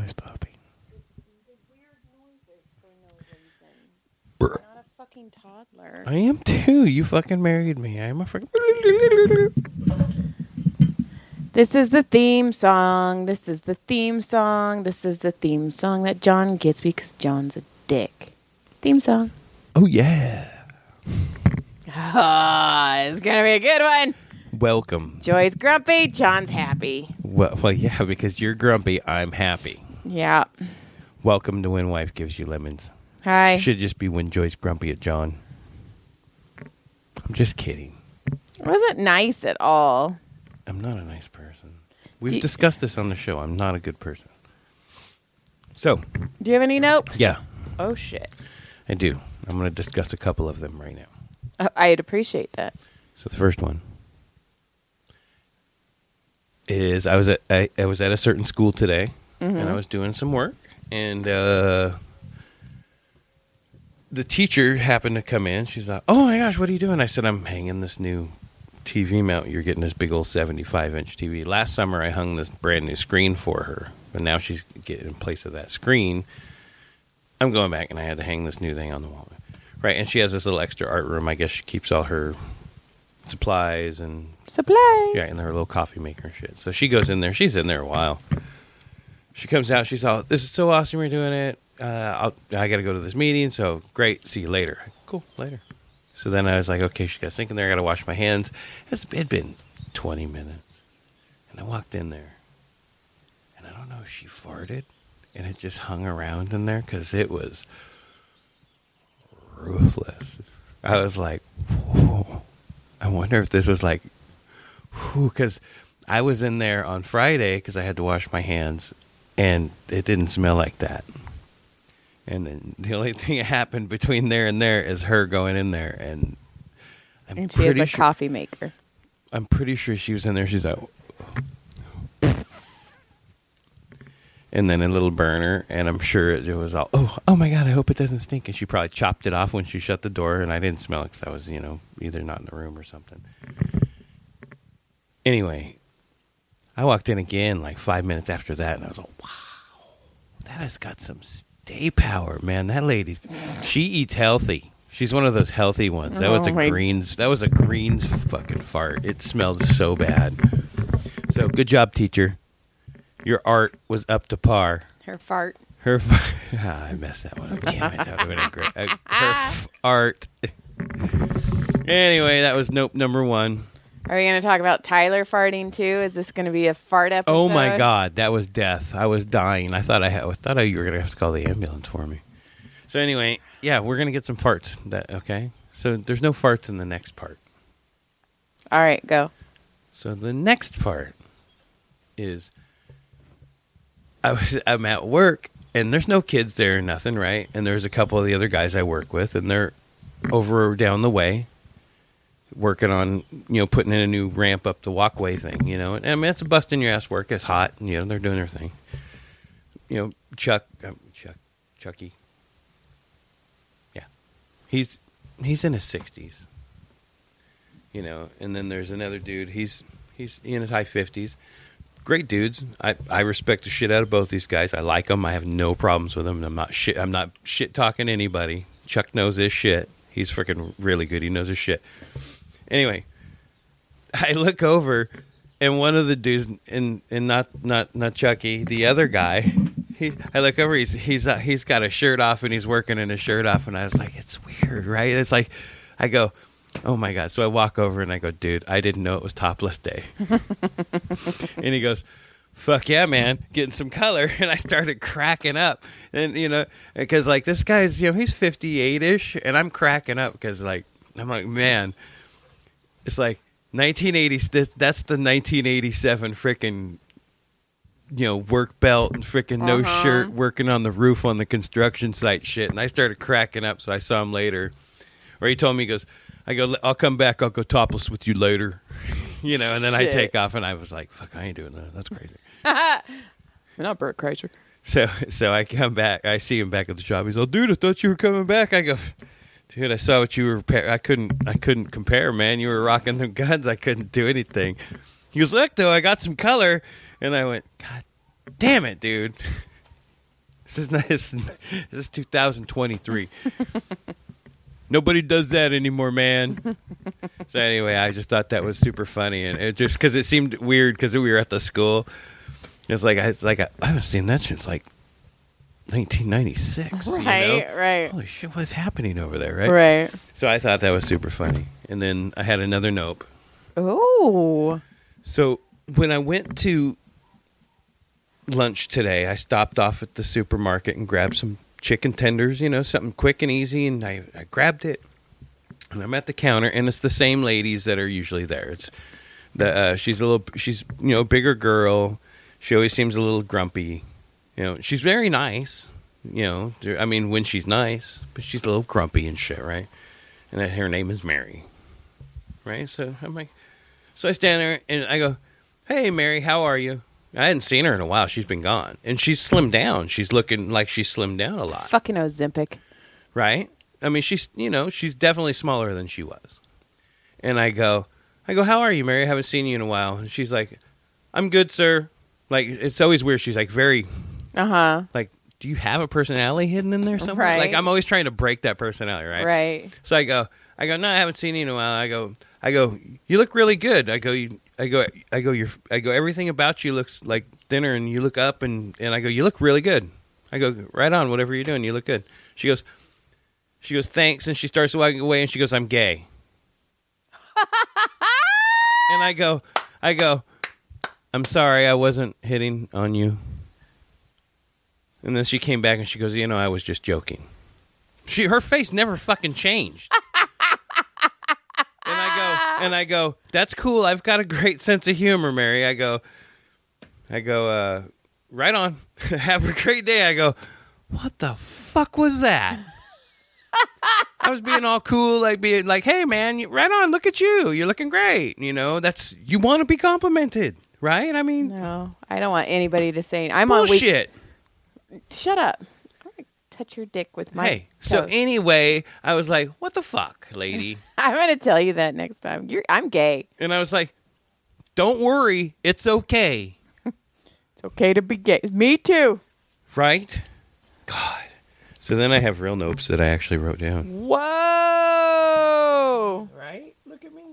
noise, puppy. Weird noises for no reason. You're not a fucking toddler. I am too. You fucking married me. I am a fucking... This is the theme song. This is the theme song. This is the theme song that John gets because John's a dick. Theme song. Oh, yeah. It's going to be a good one. Welcome. Joy's grumpy. John's happy. Well, yeah, because you're grumpy, I'm happy. Yeah. Welcome to When Wife Gives You Lemons. Hi. Should just be When Joy's grumpy at John. I'm just kidding. It wasn't nice at all. I'm not a nice person. We've discussed this on the show. I'm not a good person. So. Do you have any notes? Yeah. Oh, shit. I do. I'm going to discuss a couple of them right now. I'd appreciate that. So the first one is I was at a certain school today, and I was doing some work, and the teacher happened to come in. She's like, "Oh my gosh, what are you doing?" I said, "I'm hanging this new TV mount. You're getting this big old 75-inch TV. Last summer I hung this brand new screen for her, but now she's getting in place of that screen. I'm going back, and I had to hang this new thing on the wall." Right, and she has this little extra art room. I guess she keeps all her supplies and... Yeah, and her little coffee maker and shit. So she goes in there. She's in there a while. She comes out. She's all, "This is so awesome you're doing it. I got to go to this meeting, so great. See you later." Cool, later. So then I was like, okay, she got a sink in there. I got to wash my hands. It'd been 20 minutes. And I walked in there. And I don't know if she farted. And it just hung around in there because it was ruthless. I was like, whoa. I wonder if this was like, because I was in there on Friday because I had to wash my hands. And it didn't smell like that. And then the only thing that happened between there and there is her going in there, and she has a coffee maker. I'm pretty sure she was in there. She's like, and then a little burner, and I'm sure it was all, oh my God, I hope it doesn't stink. And she probably chopped it off when she shut the door, and I didn't smell it because I was, either not in the room or something. Anyway, I walked in again like 5 minutes after that, and I was like, wow, that has got some stay power, man. That lady, she eats healthy. She's one of those healthy ones. That was a greens fucking fart. It smelled so bad. So good job, teacher. Your art was up to par. Her fart. I messed that one up. Damn it. That would have been a great. Her art. Anyway, that was nope number one. Are we going to talk about Tyler farting too? Is this going to be a fart episode? Oh my God, that was death. I was dying. I thought you were going to have to call the ambulance for me. So anyway, yeah, we're going to get some farts. Okay? So there's no farts in the next part. All right, go. So the next part is I'm at work, and there's no kids there or nothing, right? And there's a couple of the other guys I work with, and they're over down the way working on, putting in a new ramp up the walkway thing, And I mean, it's a busting your ass work. It's hot, and, they're doing their thing. Chucky. Yeah. He's in his 60s. And then there's another dude. He's in his high 50s. Great dudes. I respect the shit out of both these guys. I like them. I have no problems with them. I'm not shit talking anybody. Chuck knows his shit. He's freaking really good. He knows his shit. Anyway, I look over, and one of the dudes, and not Chucky, the other guy, I look over, he's got a shirt off, and he's working in his shirt off, and I was like, it's weird, right? It's like, I go, oh my God. So I walk over, and I go, dude, I didn't know it was topless day. And he goes, fuck yeah, man, getting some color. And I started cracking up. And, because, like, this guy's, he's 58-ish, and I'm cracking up because, like, I'm like, man, it's like 1980s. That's the 1987 freaking, work belt and freaking no shirt working on the roof on the construction site shit. And I started cracking up, so I saw him later. Or he told me, he goes, I'll come back. I'll go topless with you later. And then I take off, and I was like, fuck, I ain't doing that. That's crazy. You're not Bert Kreischer. So I come back. I see him back at the shop. He's like, dude, I thought you were coming back. I go, dude, I saw what you were. I couldn't compare, man. You were rocking them guns. I couldn't do anything. He goes, look, though, I got some color. And I went, God damn it, dude. This is 2023. Nobody does that anymore, man. So anyway, I just thought that was super funny, and it just because it seemed weird because we were at the school. It's like I haven't seen that since like 1996. Right, right. Holy shit, what's happening over there, right? Right. So I thought that was super funny, and then I had another nope. Ooh. So when I went to lunch today, I stopped off at the supermarket and grabbed some chicken tenders, something quick and easy, and I grabbed it. And I'm at the counter, and it's the same ladies that are usually there. It's she's a bigger girl. She always seems a little grumpy. She's very nice. I mean, when she's nice, but she's a little grumpy and shit, right? And her name is Mary, right? So I'm like, so I stand there and I go, "Hey, Mary, how are you?" I hadn't seen her in a while. She's been gone, and she's slimmed down. She's looking like she's slimmed down a lot, Fucking Ozempic. right? I mean, she's definitely smaller than she was. And I go, "How are you, Mary? I haven't seen you in a while." And she's like, "I'm good, sir." Like, it's always weird. She's like very, like, do you have a personality hidden in there somewhere? Right. Like, I'm always trying to break that personality, right? Right. So I go, no, I haven't seen you in a while. I go, you look really good. I go, everything about you looks like thinner, and you look up, and I go, you look really good. I go, right on, whatever you're doing, you look good. She goes, thanks, and she starts walking away, and she goes, I'm gay. And I go, I'm sorry, I wasn't hitting on you. And then she came back and she goes, I was just joking. Her face never fucking changed. And I go, that's cool. I've got a great sense of humor, Mary. I go, right on. Have a great day. I go, what the fuck was that? I was being all cool, like being like, hey man, right on. Look at you. You're looking great. You want to be complimented, right? I mean, No, I don't want anybody to say I'm bullshit. on week. Shut up. I'm gonna touch your dick with my Hey, so toes. anyway, I was like, what the fuck, lady? I'm gonna tell you that next time. I'm gay. And I was like, don't worry, it's okay. It's okay to be gay. Me too. Right? God. So then I have real notes that I actually wrote down. Whoa! Right? Look at me.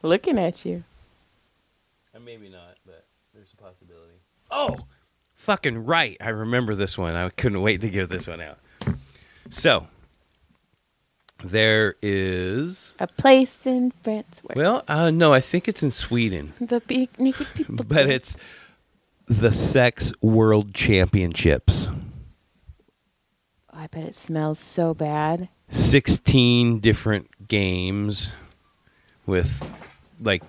Looking at you. Maybe not, but there's a possibility. Oh, fucking right. I remember this one. I couldn't wait to give this one out. So, there is... A place in France where no, I think it's in Sweden. the big naked people. But go. it's the Sex World Championships. I bet it smells so bad. 16 different games with like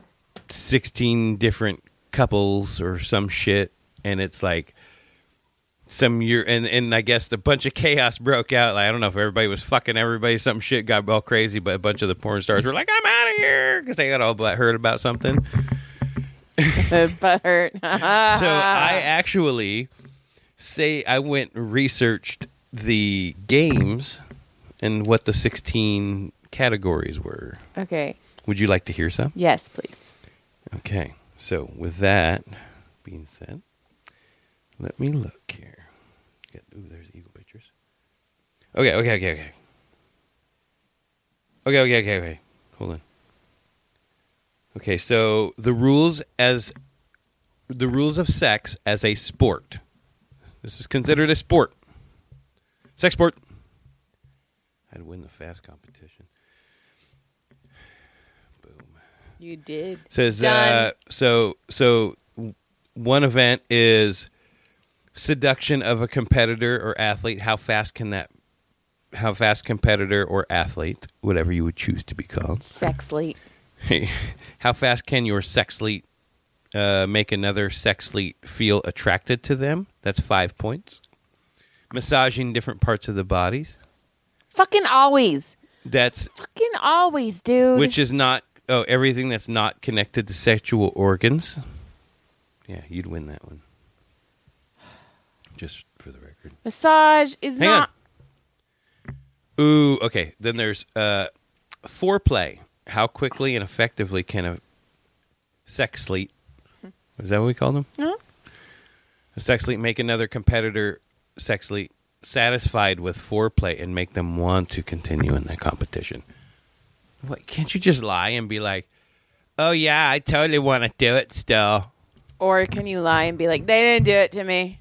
16 different couples or some shit, and it's like some year and I guess a bunch of chaos broke out. Like, I don't know if everybody was fucking everybody, some shit got all crazy, but a bunch of the porn stars were like, I'm out of here, because they got all heard about something. Butt hurt. So I actually I went and researched the games and what the 16 categories were. Okay. Would you like to hear some? Yes, please. Okay. So with that being said, let me look here. Ooh, there's eagle pictures. Okay. Hold on. Okay, so the rules of sex as a sport. This is considered a sport. Sex sport. I'd win the fast competition. Boom. You did. Says Done. so one event is seduction of a competitor or athlete. How fast competitor or athlete, whatever you would choose to be called. Sexlete. How fast can your sexlete make another sexlete feel attracted to them? That's 5 points. Massaging different parts of the bodies. Fucking always. That's Fucking always, dude. which is not everything that's not connected to sexual organs. Yeah, you'd win that one. Just for the record. Massage is Hang not. on. Ooh, okay. Then there's foreplay. How quickly and effectively can a sexlete, is that what we call them? Huh? A sexlete make another competitor sexually satisfied with foreplay and make them want to continue in that competition. What, can't you just lie and be like, oh, yeah, I totally want to do it still. Or can you lie and be like, they didn't do it to me?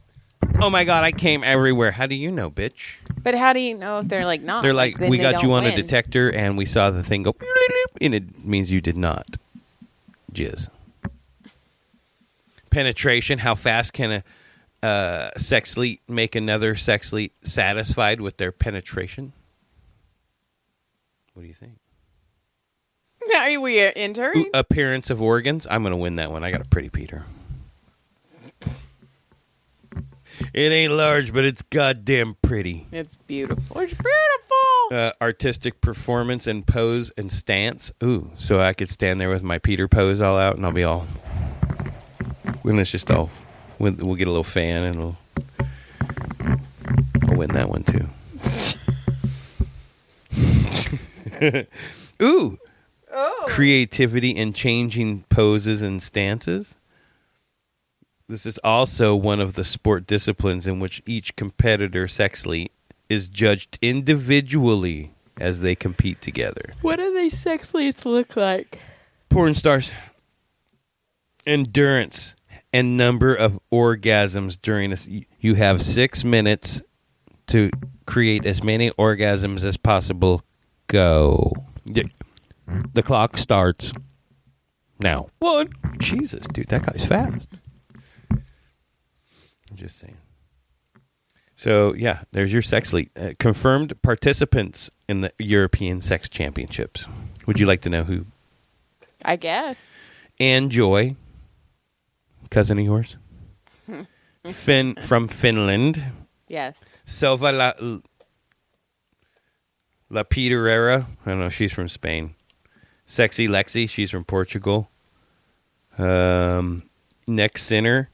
Oh, my God, I came everywhere. How do you know, bitch? But how do you know if they're like not? They're like, then we they got you don't on a win. detector, and we saw the thing go, and it means you did not jizz. Penetration. How fast can a sexlete make another sexlete satisfied with their penetration? What do you think? Are we entering? Ooh, appearance of organs. I'm going to win that one. I got a pretty Peter. It ain't large, but it's goddamn pretty. It's beautiful. It's beautiful. Artistic performance and pose and stance. Ooh, so I could stand there with my Peter pose all out, and I'll be all. When it's just all, we'll get a little fan, and I'll win that one too. Ooh, Oh. creativity in changing poses and stances. This is also one of the sport disciplines in which each competitor sexlete is judged individually as they compete together. What do these sexletes look like? Porn stars. Endurance and number of orgasms during this. You have 6 minutes to create as many orgasms as possible. Go. The clock starts now. One. Jesus, dude, that guy's fast. I'm just saying. So, yeah, there's your sexlete. Confirmed participants in the European Sex Championships. Would you like to know who? I guess. Anne Joy, cousin of yours. From Finland. Yes. Selva La Pedrera. I don't know, she's from Spain. Sexy Lexi, she's from Portugal. Next Sinner,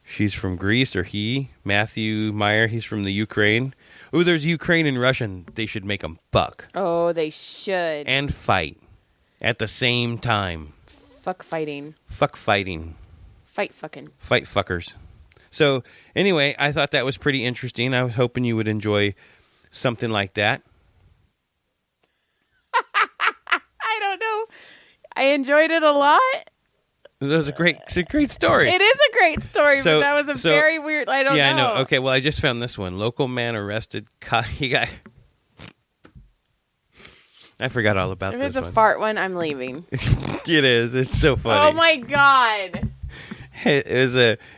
she's from Greece, or he. Matthew Meyer, he's from the Ukraine. Oh, there's Ukraine and Russian. They should make them fuck. Oh, they should. And fight at the same time. Fuck fighting. Fuck fighting. Fight fucking. Fight fuckers. So, anyway, I thought that was pretty interesting. I was hoping you would enjoy something like that. I don't know. I enjoyed it a lot. It's a great story. It is a great story, So- but that was a so- very weird. I don't know. Yeah, I know. Okay, well, I just found this one. Local man arrested. He got. I forgot all about If this it's a one. fart one, I'm leaving. It is. It's so funny. Oh my god. It was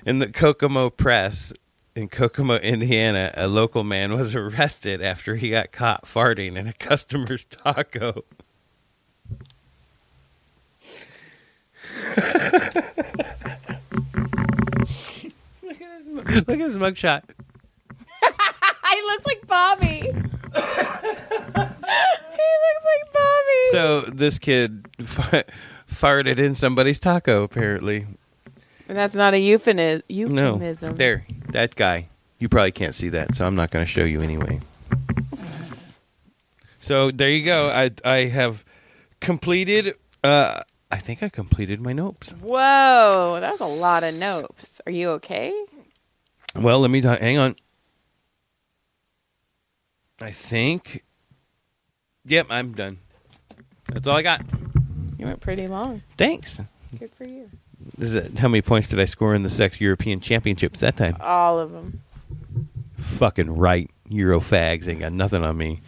in the Kokomo Press in Kokomo, Indiana. A local man was arrested after he got caught farting in a customer's taco. Look at his mugshot. He looks like Bobby. He looks like Bobby. So this kid farted in somebody's taco, apparently. And that's not a No, euphemism. there, that guy. You probably can't see that, so I'm not going to show you anyway. So there you go. I have completed. I think I completed my notes. Whoa, that's a lot of notes. Are you okay? Well, let me hang on. I think. Yep, I'm done. That's all I got. You went pretty long. Thanks. Good for you. How many points did I score in the Sex European Championships that time? All of them. Fucking right. Euro fags ain't got nothing on me.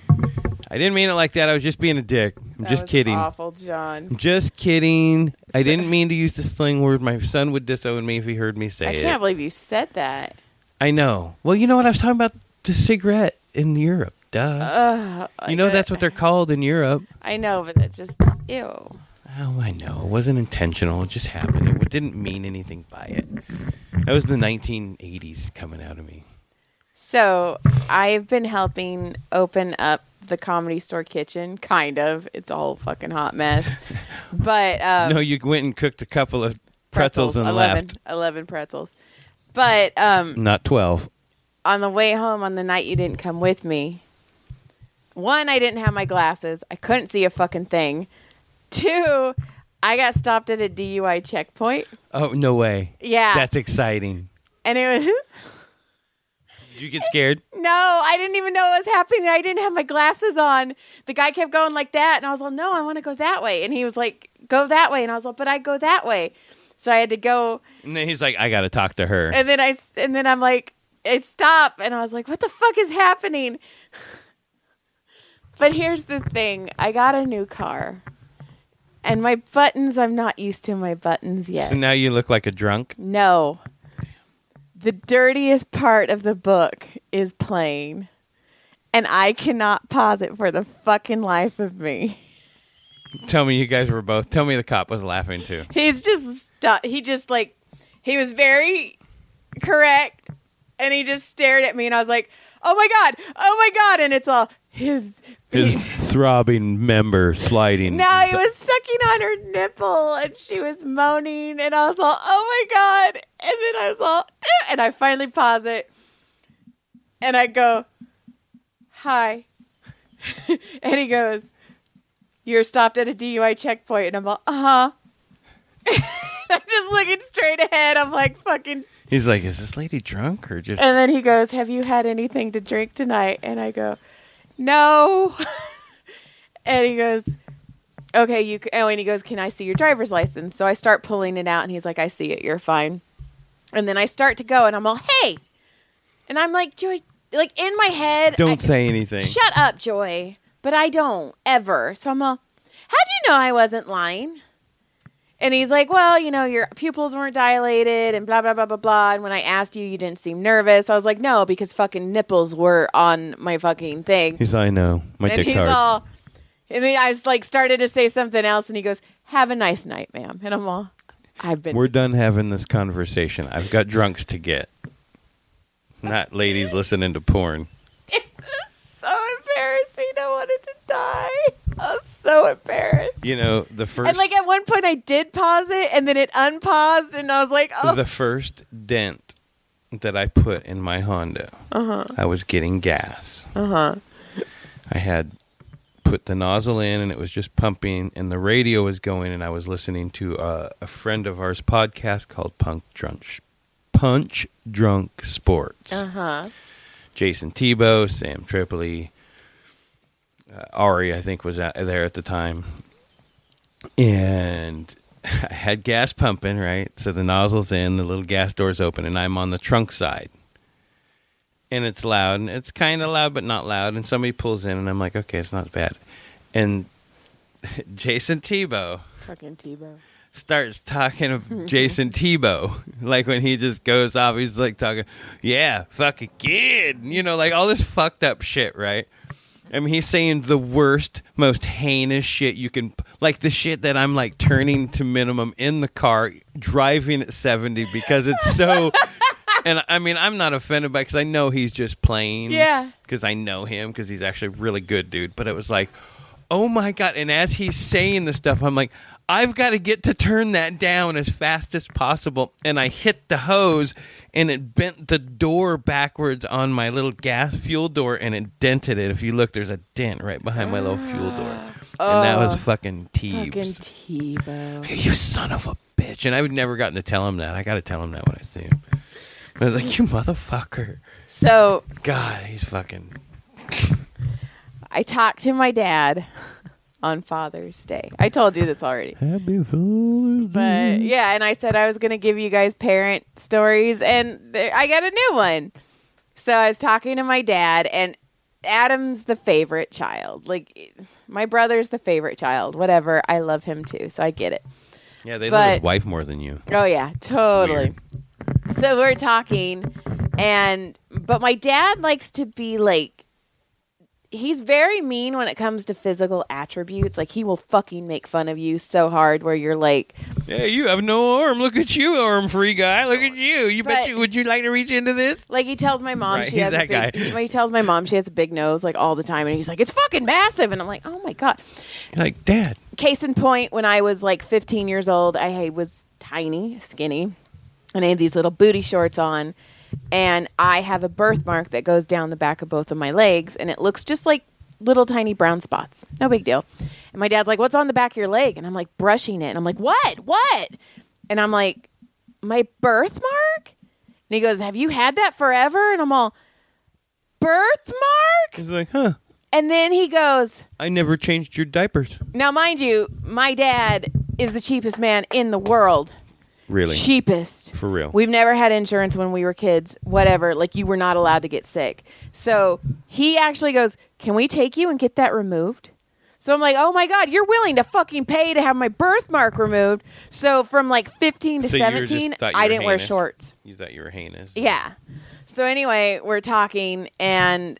I didn't mean it like that. I was just being a dick. I'm That just was kidding. Awful, John. I'm just kidding. I didn't mean to use the slang word. My son would disown me if he heard me say I it. can't believe you said that. I know. Well, you know what? I was talking about the cigarette in Europe. Duh. You know that's what they're called in Europe. I know, but that just ew. Oh, I know. It wasn't intentional. It just happened. It didn't mean anything by it. That was the 1980s coming out of me. So I've been helping open up the Comedy Store kitchen, kind of. It's a whole fucking hot mess. But No, you went and cooked a couple of pretzels and 11, left. 11 pretzels. But Not 12. on the way home on the night you didn't come with me, one, I didn't have my glasses. I couldn't see a fucking thing. Two, I got stopped at a DUI checkpoint. Oh, no way. Yeah. That's exciting. And it was Did you get scared? No, I didn't even know what was happening. I didn't have my glasses on. The guy kept going like that, and I was like, no, I want to go that way. And he was like, go that way. And I was like, but I go that way. So I had to go. And then he's like, I got to talk to her. And then I'm like, I stop. And I was like, what the fuck is happening? But here's the thing. I got a new car. And my buttons, I'm not used to my buttons yet. So now you look like a drunk? No. The dirtiest part of the book is playing. And I cannot pause it for the fucking life of me. Tell me the cop was laughing too. He's just he was very correct. And he just stared at me. And I was like, oh my God. And it's all his throbbing member sliding. No, he was sucking on her nipple and she was moaning and I was all, oh my God. And then I was all, and I finally pause it and I go, hi. And he goes, you're stopped at a DUI checkpoint. And I'm all, uh-huh. I'm just looking straight ahead. I'm like fucking. He's like, is this lady drunk or just? And then he goes, have you had anything to drink tonight? And I go, no. And he goes, okay, and he goes, can I see your driver's license? So I start pulling it out and he's like, I see it. You're fine. And then I start to go and I'm all, hey. And I'm like, Joy, like in my head. Don't say anything. Shut up, Joy. But I don't ever. So I'm all, how'd you know I wasn't lying? And he's like, well, your pupils weren't dilated and blah, blah, blah, blah, blah. And when I asked you, you didn't seem nervous. I was like, no, because fucking nipples were on my fucking thing. He's like, I know. My dick's hard. And then I was like, started to say something else. And he goes, have a nice night, ma'am. And I'm all, we're done having this conversation. I've got drunks to get. Not ladies listening to porn. It was so embarrassing. I wanted to die. I was so embarrassed. The first... And like at one point I did pause it and then it unpaused and I was like, oh. The first dent that I put in my Honda, I was getting gas. I had put the nozzle in and it was just pumping and the radio was going and I was listening to a friend of ours podcast called Punch Drunk Sports. Jason Tebow, Sam Tripoli, Ari, I think, was there at the time. And I had gas pumping, right? So the nozzle's in, the little gas door's open, and I'm on the trunk side. And it's loud, and it's kind of loud, but not loud. And somebody pulls in, and I'm like, okay, it's not bad. And Jason Tebow. Fucking Tebow. Starts talking of Jason Tebow. Like when he just goes off, he's like talking, yeah, fucking kid. Like all this fucked up shit, right? I mean, he's saying the worst, most heinous shit you can, like the shit that I'm like turning to minimum in the car, driving at 70 because it's so, and I mean, I'm not offended by it because I know he's just playing. Yeah. Because I know him because he's actually a really good dude. But it was like, oh my God. And as he's saying this stuff, I'm like, I've got to get to turn that down as fast as possible. And I hit the hose and it bent the door backwards on my little gas fuel door and it dented it. If you look, there's a dent right behind my little fuel door. And that was fucking Teebs. Fucking Tebow. Hey, you son of a bitch. And I've never gotten to tell him that. I got to tell him that when I see him. I was like, you motherfucker. So. God, he's fucking. I talked to my dad on Father's Day. I told you this already. Happy Father's Day. But yeah, and I said I was going to give you guys parent stories, and I got a new one. So I was talking to my dad, and Adam's the favorite child. Like, my brother's the favorite child. Whatever. I love him too, so I get it. Yeah, they love his wife more than you. Oh, yeah, totally. Weird. So we're talking, but my dad likes to be like, he's very mean when it comes to physical attributes. Like, he will fucking make fun of you so hard where you're like... Yeah, you have no arm. Look at you, arm-free guy. Look at you. Would you like to reach into this? Like, he tells my mom he has he tells my mom she has a big nose, like, all the time. And he's like, it's fucking massive. And I'm like, oh, my God. You're like, Dad. Case in point, when I was, like, 15 years old, I was tiny, skinny, and I had these little booty shorts on. And I have a birthmark that goes down the back of both of my legs, and it looks just like little tiny brown spots. No big deal. And my dad's like, what's on the back of your leg? And I'm like, brushing it. And I'm like, what? And I'm like, my birthmark? And he goes, have you had that forever? And I'm all, birthmark? He's like, huh, And then he goes, I never changed your diapers. now mind you, my dad is the cheapest man in the world. Really? Cheapest. For real. We've never had insurance when we were kids, whatever. Like, you were not allowed to get sick. So he actually goes, can we take you and get that removed? So I'm like, oh my God, you're willing to fucking pay to have my birthmark removed. So from like 15 to So you were 17, just thought you I were didn't wear heinous? shorts. You thought you were heinous. Yeah. So anyway, we're talking and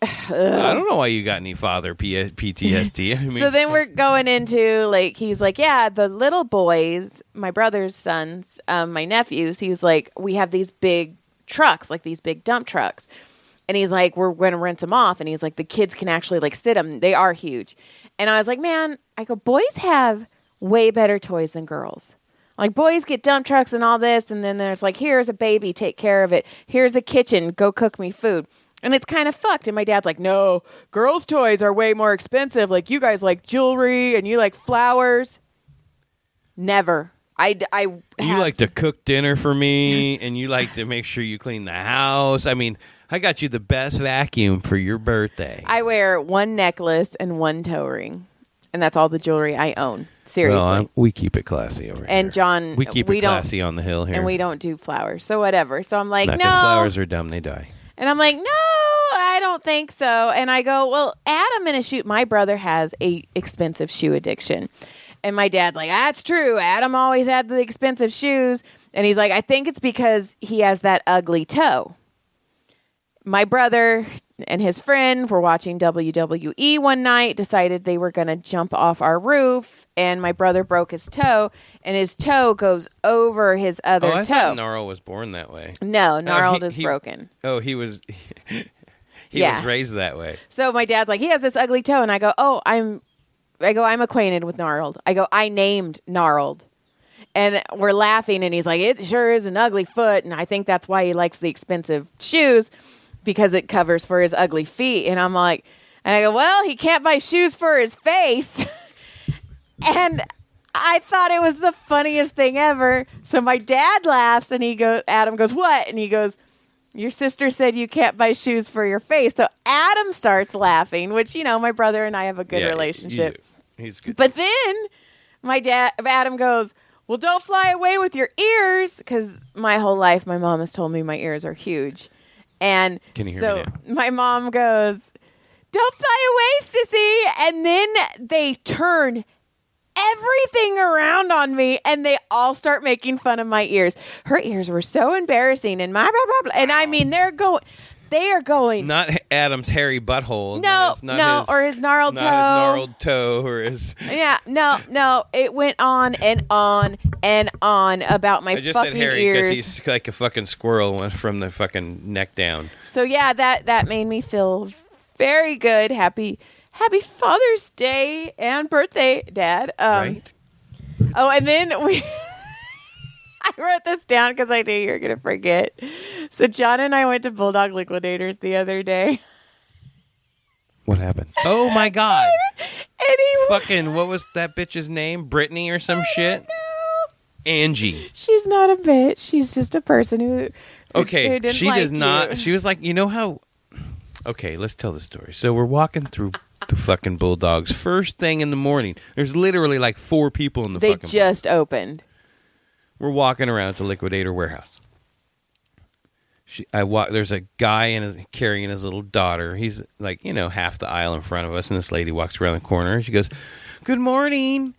I don't know why you got any father PTSD. I mean, so then we're going into like, he's like, yeah, the little boys, my brother's sons, my nephews, he's like, we have these big trucks, like these big dump trucks. And he's like, we're going to rent them off. And he's like, the kids can actually like sit them. They are huge. And I was like, man, I go, boys have way better toys than girls. Like, boys get dump trucks and all this. And then there's like, here's a baby, take care of it. Here's a kitchen, go cook me food. And it's kind of fucked. And my dad's like, no, girls' toys are way more expensive. Like, you guys like jewelry and you like flowers. Never. you like to cook dinner for me, and you like to make sure you clean the house. I mean, I got you the best vacuum for your birthday. I wear one necklace and one toe ring. And that's all the jewelry I own. Seriously. Well, we keep it classy over here. And John, we keep it classy on the hill here. And we don't do flowers. So whatever. So I'm like, No, no. 'cause flowers are dumb. They die. And I'm like, no, I don't think so. And I go, well, Adam in a shoe. My brother has a expensive shoe addiction. And my dad's like, that's true. Adam always had the expensive shoes. And he's like, I think it's because he has that ugly toe. My brother and his friend were watching WWE one night, decided they were going to jump off our roof. And my brother broke his toe, and his toe goes over his other I toe. thought Gnarl was born that way. No, Gnarled is he- broken. Oh, he was. He Yeah. was raised that way. So my dad's like, he has this ugly toe, and I go, I'm acquainted with Gnarled. I go, I named Gnarled, and we're laughing, and he's like, it sure is an ugly foot, and I think that's why he likes the expensive shoes because it covers for his ugly feet. And I'm like, and I go, well, he can't buy shoes for his face, and I thought it was the funniest thing ever. So my dad laughs, and Adam goes, what? And he goes, your sister said you can't buy shoes for your face. So Adam starts laughing, which, my brother and I have a good Yeah, relationship. He's good. But then Adam goes, well, don't fly away with your ears. Because my whole life, my mom has told me my ears are huge. And Can you hear so me now? my mom goes, don't fly away, sissy. And then they turn everything around on me, and they all start making fun of my ears. Her ears were so embarrassing, and and I mean, they are going. Not Adam's hairy butthole. No, or his gnarled toe. Not his gnarled toe, or his. Yeah, no. It went on and on and on about my I just fucking said hairy ears. because he's like a fucking squirrel went from the fucking neck down. So yeah, that made me feel very good. Happy Father's Day and birthday, Dad. Right? Oh, and then I wrote this down because I knew you were going to forget. So John and I went to Bulldog Liquidators the other day. What happened? Oh my God! And he Fucking what was that bitch's name? Brittany or some shit? No, Angie. she's not a bitch. She's just a person who Okay, didn't she like does not. you. She was like, you know how? Okay, let's tell the story. So we're walking through the fucking Bulldogs first thing in the morning. There's literally like 4 people in the They fucking. just opened. We're walking around to Liquidator Warehouse. There's a guy carrying his little daughter. He's like, half the aisle in front of us, and this lady walks around the corner, and she goes, "Good morning.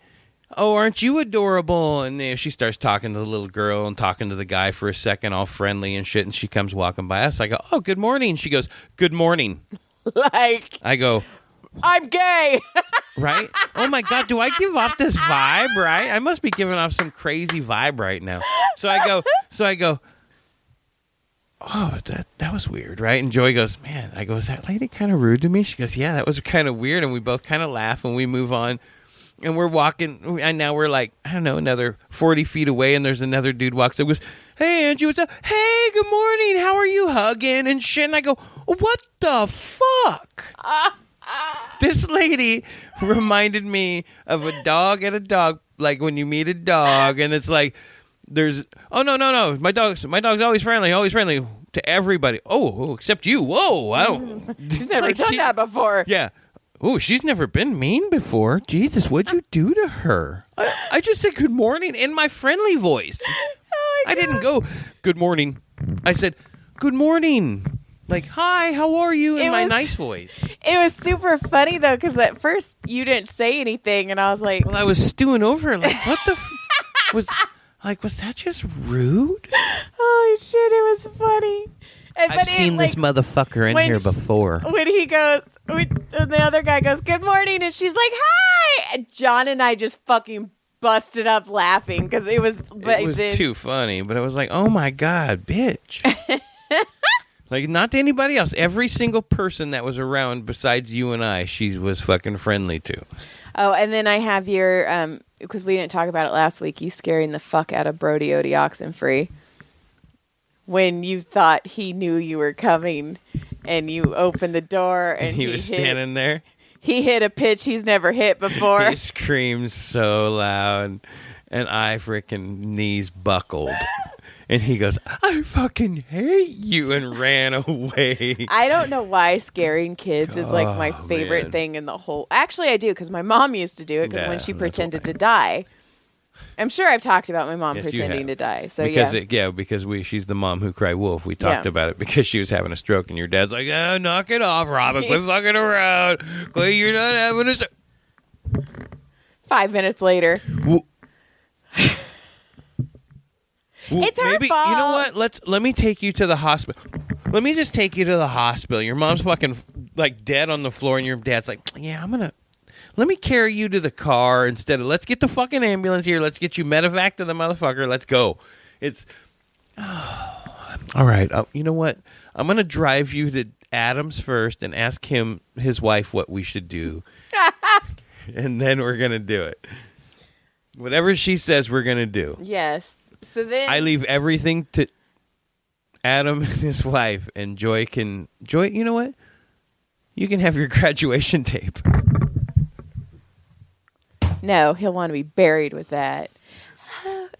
Oh, aren't you adorable?" And then she starts talking to the little girl and talking to the guy for a second, all friendly and shit. And she comes walking by us. I go, "Oh, good morning." She goes, "Good morning." Like, I go, I'm gay. right? Oh my God, do I give off this vibe, right? I must be giving off some crazy vibe right now. So I go, oh, that was weird, right? And Joey goes, man, I go, is that lady kind of rude to me? She goes, yeah, that was kind of weird. And we both kind of laugh and we move on. And we're walking, and now we're like, I don't know, another 40 feet away, and there's another dude walks up and goes, "Hey, Angie, what's up? Hey, good morning. How are you?" Hugging and shit. And I go, what the fuck? This lady reminded me of a dog at a dog, like when you meet a dog, and it's like, no, my dog's always friendly, to everybody. Oh, except you. Whoa, I don't. She's never done that before. Yeah. Oh, she's never been mean before. Jesus, what'd you do to her? I just said good morning in my friendly voice. Oh my I didn't go, good morning. I said, good morning. Like, hi, how are you? In my nice voice. It was super funny, though, because at first you didn't say anything, and I was like... Well, I was stewing over it, like, what the... was that just rude? Holy shit, it was funny. I've seen this motherfucker in here before. When he goes... and the other guy goes, good morning, and she's like, hi! And John and I just fucking busted up laughing, because it was... It was too funny, but it was like, oh my God, bitch. Like, not to anybody else. Every single person that was around besides you and I, she was fucking friendly to. Oh, and then I have your, because we didn't talk about it last week, you scaring the fuck out of Brody Odie Oxenfree when you thought he knew you were coming and you opened the door and he was standing there. He hit a pitch he's never hit before. He screamed so loud and I freaking knees buckled. And he goes, I fucking hate you, and ran away. I don't know why scaring kids is like my favorite man. thing in the whole... Actually, I do, because my mom used to do it, because when she pretended to die... I'm sure I've talked about my mom pretending to die. So because she's the mom who cried wolf. We talked about it because she was having a stroke, and your dad's like, oh, knock it off, Robin. Quit fucking around. You're not having a stroke. 5 minutes later... It's her fault. You know what? Let me take you to the hospital. Let me just take you to the hospital. Your mom's fucking like dead on the floor, and your dad's like, yeah, let me carry you to the car instead of let's get the fucking ambulance here. Let's get you medevac to the motherfucker. Let's go. It's all right. You know what? I'm gonna drive you to Adams first and ask his wife what we should do, and then we're gonna do it. Whatever she says, we're gonna do. Yes. So then I leave everything to Adam and his wife, and Joy, you know what? You can have your graduation tape. No, he'll want to be buried with that.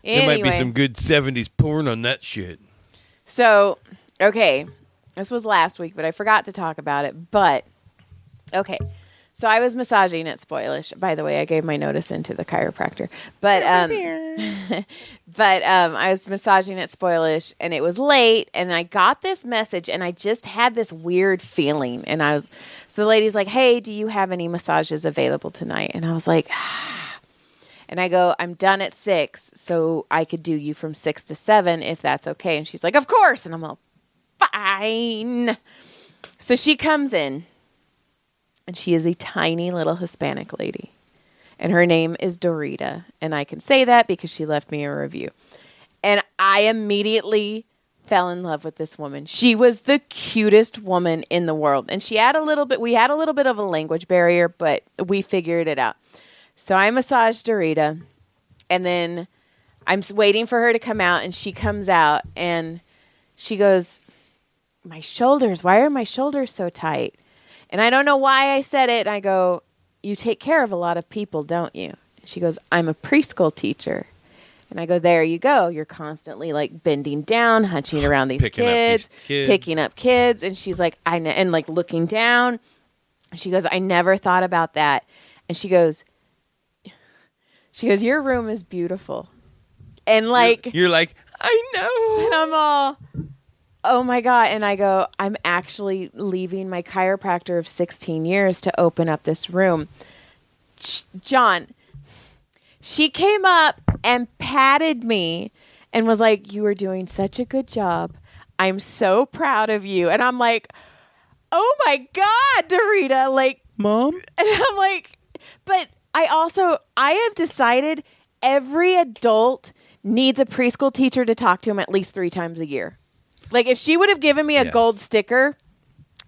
There might be some good 70s porn on that shit. So, okay. This was last week, but I forgot to talk about it. But, okay. So I was massaging at Spoilish. By the way, I gave my notice into the chiropractor. But I was massaging at Spoilish, and it was late, and I got this message, and I just had this weird feeling. And so the lady's like, hey, do you have any massages available tonight? And I was like, and I go, I'm done at 6, so I could do you from 6 to 7 if that's okay. And she's like, of course. And I'm like, fine. So she comes in. And she is a tiny little Hispanic lady. And her name is Dorita. And I can say that because she left me a review. And I immediately fell in love with this woman. She was the cutest woman in the world. And we had a little bit of a language barrier, but we figured it out. So I massaged Dorita. And then I'm waiting for her to come out. And she comes out and she goes, my shoulders, why are my shoulders so tight? And I don't know why I said it. I go, you take care of a lot of people, don't you? And she goes, I'm a preschool teacher. And I go, there you go. You're constantly like bending down, hunching around these kids, picking up kids. And she's like, and like looking down. And she goes, I never thought about that. And she goes, your room is beautiful. And like, you're like, I know. And I'm all, oh my God. And I go, I'm actually leaving my chiropractor of 16 years to open up this room. John, she came up and patted me and was like, you are doing such a good job. I'm so proud of you. And I'm like, oh my God, Dorita, like, Mom? And I'm like, but I have decided every adult needs a preschool teacher to talk to him at least 3 times a year. Like, if she would have given me a gold sticker,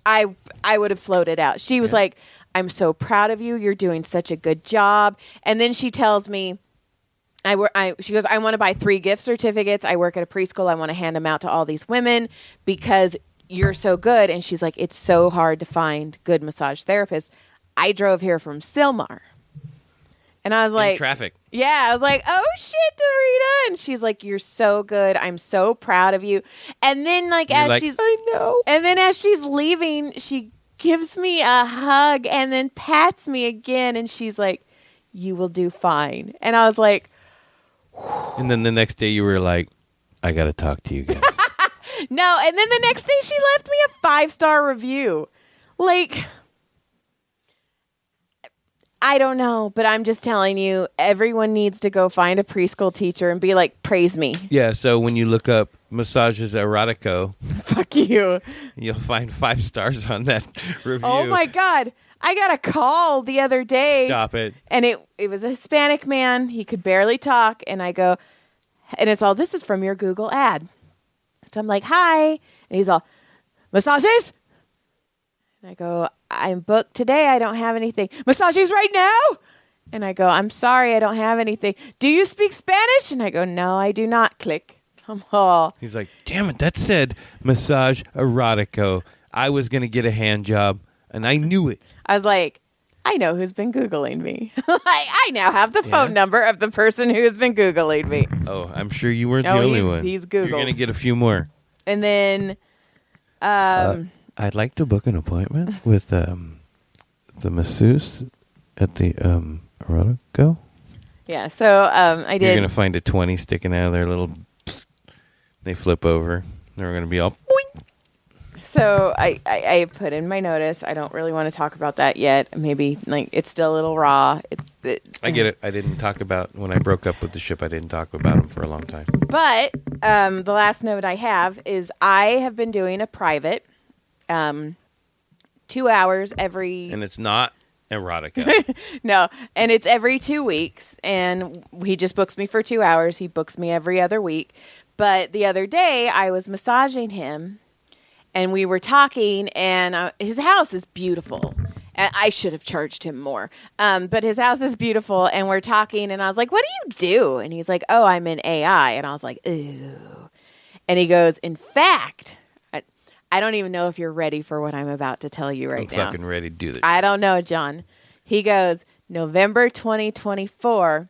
I would have floated out. She was like, I'm so proud of you. You're doing such a good job. And then she tells me, she goes, I want to buy 3 gift certificates. I work at a preschool. I want to hand them out to all these women because you're so good. And she's like, it's so hard to find good massage therapists. I drove here from Sylmar. And I was In like, traffic. yeah, I was like, oh shit, Dorita. And she's like, you're so good. I'm so proud of you. And then like You're as like, she's I know. and then as she's leaving, she gives me a hug and then pats me again and she's like, you will do fine. And I was like, And then the next day you were like, I got to talk to you guys. no. And then the next day she left me a 5-star review. Like, I don't know, but I'm just telling you, everyone needs to go find a preschool teacher and be like, praise me. Yeah, so when you look up massages erotico, Fuck you. you'll find 5 stars on that review. Oh my God. I got a call the other day. Stop it. And it was a Hispanic man. He could barely talk. And I go, and it's all, this is from your Google ad. So I'm like, hi. And he's all, massages? And I go, I'm booked today. I don't have anything. Massages right now? And I go, I'm sorry, I don't have anything. Do you speak Spanish? And I go, no, I do not. Click. I'm all, He's like, damn it, that said massage erotico. I was going to get a hand job, and I knew it. I was like, I know who's been Googling me. I now have the phone number of the person who has been Googling me. Oh, I'm sure you weren't Oh, the only he's- one. he's You're Googled. going to get a few more. And then, I'd like to book an appointment with the masseuse at the erotico. yeah, so I You're did. going to find a 20 sticking out of their little... They flip over. They're going to be all... Boing. So I put in my notice. I don't really want to talk about that yet. Maybe like it's still a little raw. I get it. I didn't talk about... When I broke up with the ship, I didn't talk about them for a long time. But the last note I have is I have been doing a private, 2 hours every. And it's not erotica. No, and it's every 2 weeks, and he just books me for 2 hours. He books me every other week. But the other day, I was massaging him, and we were talking, and his house is beautiful. And I should have charged him more. But his house is beautiful, and we're talking, and I was like, what do you do? And he's like, oh, I'm in AI. And I was like, ooh. And he goes, in fact, I don't even know if you're ready for what I'm about to tell you right I'm now. fucking ready to do this. I don't know, John. He goes, November 2024,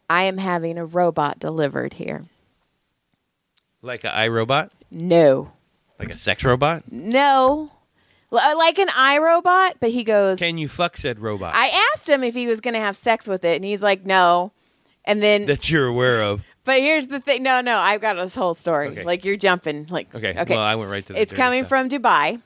I am having a robot delivered here. Like an iRobot? No. Like a sex robot? No. Like an iRobot, but he goes, Can you fuck said robot? I asked him if he was going to have sex with it, and he's like, no. And then, that you're aware of. but here's the thing. No, I've got this whole story. Okay. Like, you're jumping. Like, Okay. Well, I went right to the It's dirty coming stuff. from Dubai.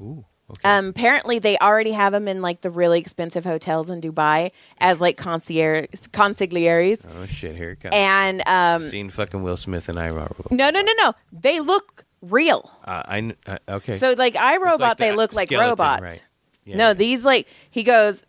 Ooh. Okay. Apparently, they already have them in like the really expensive hotels in Dubai as like consiglieres. Oh shit! Here it comes. And Seen fucking Will Smith and iRobot. no, they look real. Okay. So like iRobot, like they that look like skeleton, robots. right. Yeah. No, these like he goes.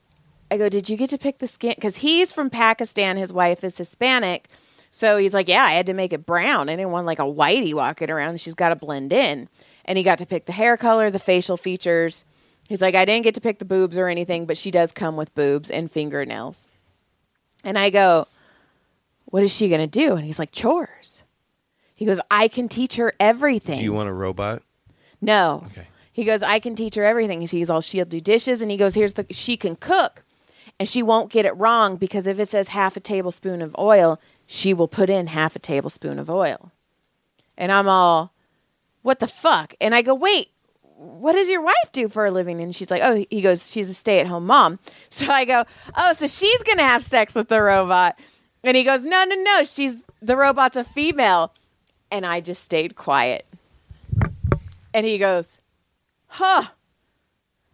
I go, did you get to pick the skin? Because he's from Pakistan. His wife is Hispanic. So he's like, yeah, I had to make it brown. I didn't want like a whitey walking around. She's got to blend in. And he got to pick the hair color, the facial features. He's like, I didn't get to pick the boobs or anything, but she does come with boobs and fingernails. And I go, what is she going to do? And he's like, chores. He goes, I can teach her everything. Do you want a robot? No. Okay. He goes, I can teach her everything. She's all, she'll do dishes. And he goes, she can cook. And she won't get it wrong because if it says half a tablespoon of oil, she will put in half a tablespoon of oil. And I'm all, what the fuck? And I go, wait, what does your wife do for a living? And she's like, oh, he goes, she's a stay-at-home mom. So I go, oh, so she's going to have sex with the robot. And he goes, no, the robot's a female. And I just stayed quiet. And he goes, huh,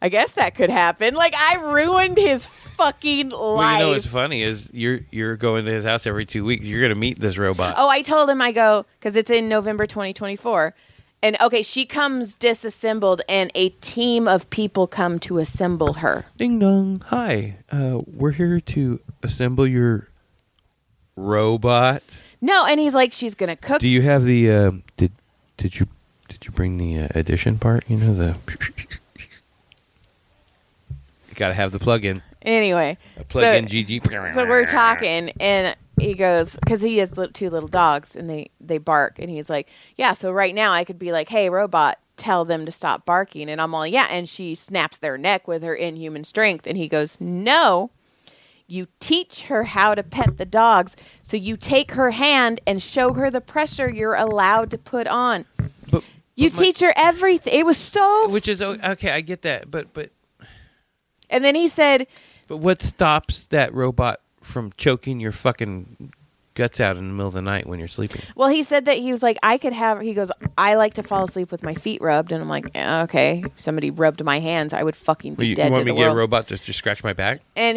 I guess that could happen. Like, I ruined his fucking life. Well, you know what's funny is you're going to his house every 2 weeks. You're going to meet this robot. Oh, I told him, I go, because it's in November 2024. And, okay, she comes disassembled, and a team of people come to assemble her. Ding dong. Hi. We're here to assemble your robot. No, and he's like, she's going to cook. Do you have the did you bring the addition part? You know the. You got to have the plug-in. Anyway. Plug-in GG. So we're talking, and he goes, because he has two little dogs, and they bark. And he's like, yeah, so right now I could be like, hey, robot, tell them to stop barking. And I'm all, yeah. And she snaps their neck with her inhuman strength. And he goes, no, you teach her how to pet the dogs. So you take her hand and show her the pressure you're allowed to put on. But You teach her everything. It was so... which is okay. I get that, but And then he said... But what stops that robot from choking your fucking guts out in the middle of the night when you're sleeping? Well, he said that he was like, I could have... He goes, I like to fall asleep with my feet rubbed. And I'm like, okay. If somebody rubbed my hands, I would fucking be You dead want to me the to get a world. robot to just scratch my back? And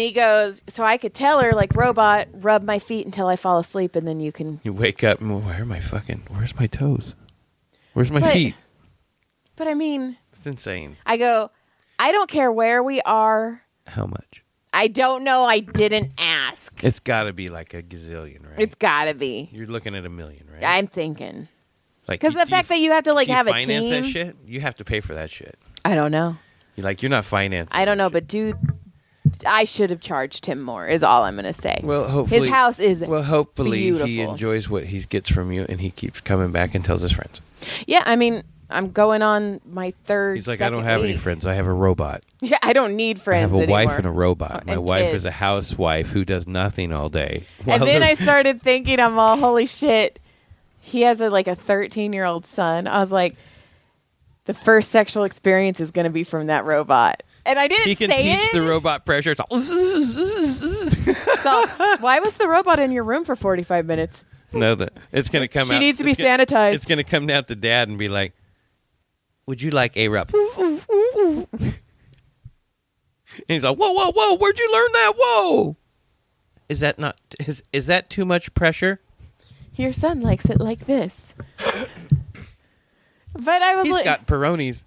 he goes, so I could tell her, like, robot, rub my feet until I fall asleep, and then you can... You wake up and where's my toes? Where's my But- feet? But I mean, It's insane. I go, I don't care where we are. How much? I don't know. I didn't ask. It's got to be like a gazillion, right? It's gotta be. You're looking at $1 million, right? I'm thinking. Like, Because the fact that you have to, like, do you have a finance team. that shit? You have to pay for that shit. I don't know. You're not financing. I don't that know, shit. but dude, I should have charged him more, is all I'm going to say. Well, hopefully, His house is hopefully he beautiful. enjoys what he gets from you, and he keeps coming back and tells his friends. Yeah, I mean, I'm going on my third. He's like, I don't second have any week. friends. I have a robot. Yeah, I don't need I friends have a anymore. wife and a robot. My And wife kids. is a housewife who does nothing all day. And then I started thinking, I'm all, holy shit. He has a 13-year-old son. I was like, the first sexual experience is going to be from that robot. And I didn't he can say teach it. the robot pressure. It's all So, why was the robot in your room for 45 minutes? no, it's going to come out. She needs to be it's gonna- sanitized. It's going to come down to dad and be like, would you like a rub? And he's like, whoa, whoa, whoa, where'd you learn that? Whoa. Is that too much pressure? Your son likes it like this. But I was He's like, got Peronis.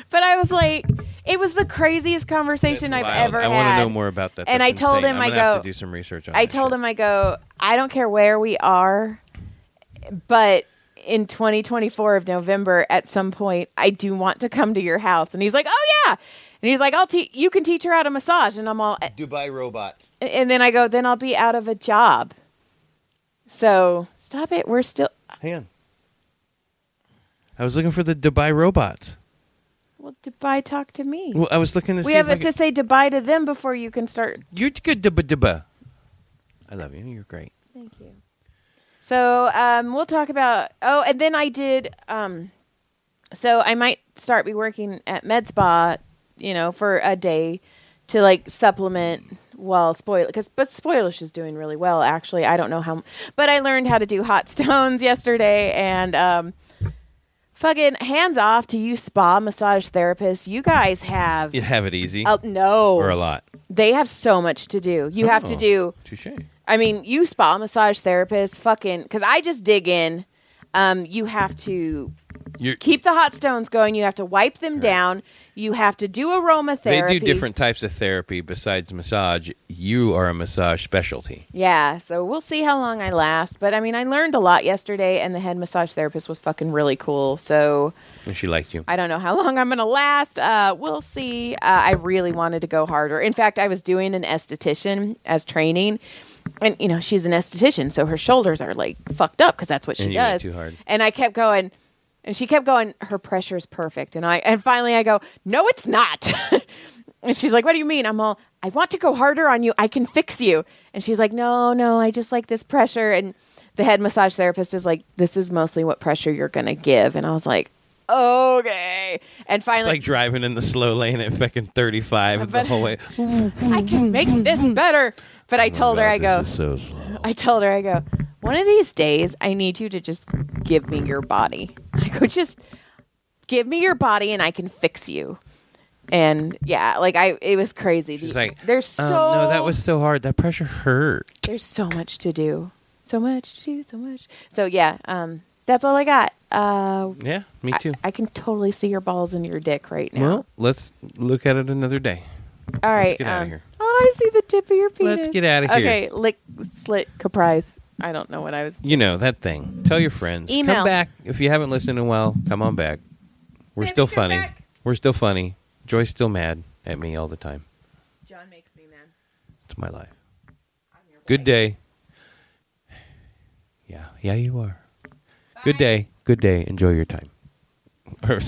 but I was like, it was the craziest conversation I've Wild. ever I had. want to know more about that. And That's I told insane. him, I'm I gonna have go- to do some research on I that told shit. him, I go, I don't care where we are, but in 2024 of November, at some point, I do want to come to your house. And he's like, oh yeah. And he's like, you can teach her how to massage. And I'm all, Dubai robots. and then I go, then I'll be out of a job. So stop it. We're still, Hang on. I was looking for the Dubai robots. well, Dubai, talk to me. Well, I was looking to We see have if I to could... say Dubai to them before you can start. You're good, Dubai. I love you. You're great. Thank you. So we'll talk about. Oh, and then I did. So I might start be working at Med Spa, for a day to supplement. Well, but Spoilish is doing really well. Actually, I don't know how, but I learned how to do hot stones yesterday, and fucking hands off to you spa massage therapists. You guys have. You have it easy No, or a lot. they have so much to do. You have to Oh. do. Touche. I mean, you spa massage therapists, because I just dig in. You have to keep the hot stones going. You have to wipe them down. You have to do aromatherapy. They do different types of therapy besides massage. You are a massage specialty. Yeah, so we'll see how long I last. But I mean, I learned a lot yesterday, and the head massage therapist was fucking really cool. So And she liked you. I don't know how long I'm going to last. We'll see. I really wanted to go harder. In fact, I was doing an esthetician as training. And, she's an esthetician, so her shoulders are fucked up because that's what she And you went does. too hard. And I kept going, and she kept going, her pressure is perfect. And finally I go, no, it's not. And she's like, what do you mean? I'm all, I want to go harder on you. I can fix you. And she's like, no, I just like this pressure. And the head massage therapist is like, this is mostly what pressure you're going to give. And I was like, okay. And It's finally, like driving in the slow lane at fucking 35 the But- whole way. I can make this better. But I told her, I go, so slow. I told her, I go, one of these days, I need you to just give me your body. I go, just give me your body and I can fix you. And yeah, it was crazy. She's like, there's no, that was so hard. That pressure hurt. there's so much to do. So much to do, so much. So yeah, that's all I got. Yeah, me too. I can totally see your balls in your dick right now. Well, let's look at it another day. all right. get outta here. Oh, I see the tip of your penis. Let's get outta here. Okay, lick, slit, caprice. I don't know what I was. That thing. Tell your friends. Email. Come back. If you haven't listened in a while, come on back. We're Baby, still come funny. back. We're still funny. Joy's still mad at me all the time. John makes me mad. It's my life. Good day. Yeah, you are. Good day. Good day. Enjoy your time. Or